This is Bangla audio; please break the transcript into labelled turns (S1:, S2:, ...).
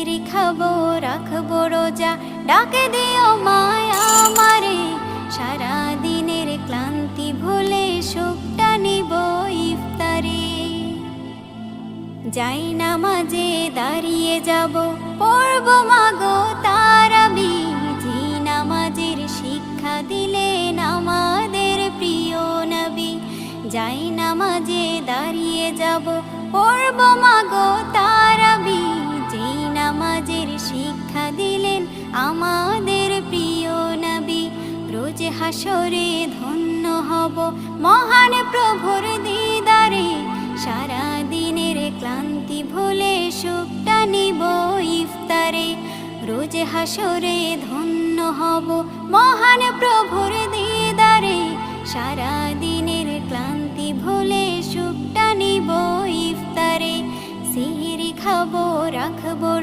S1: খাবো রাখবো রোজা, ডাকে দিও মায়া আমারে। সারা দিনের ক্লান্তি ভুলে সুখটা নিব ইফতারে। যাই নামাজে দাঁড়িয়ে যাব, পড়ব মাগো তারাবি। জি নামাজের শিক্ষা দিলেন আমাদের প্রিয় নবী। যাই নামাজে দাঁড়িয়ে যাব, পড়ব মাগো তারাবি। জি নামাজের শিক্ষা দিলেন আমাদের প্রিয় নবী। রোজ হাসরে ধন্য হব মহান প্রভুর দিদারে। সারা দিনের ক্লান্তি ভুলে সুখটা নিব ইফতারে। রোজ হাসরে ধন্য হব মহান প্রভুর দিদারে। সারা দিনের ক্লান্তি ভুলে সুখটা নিব ইফতারে। সিহরি খাবো রাখবো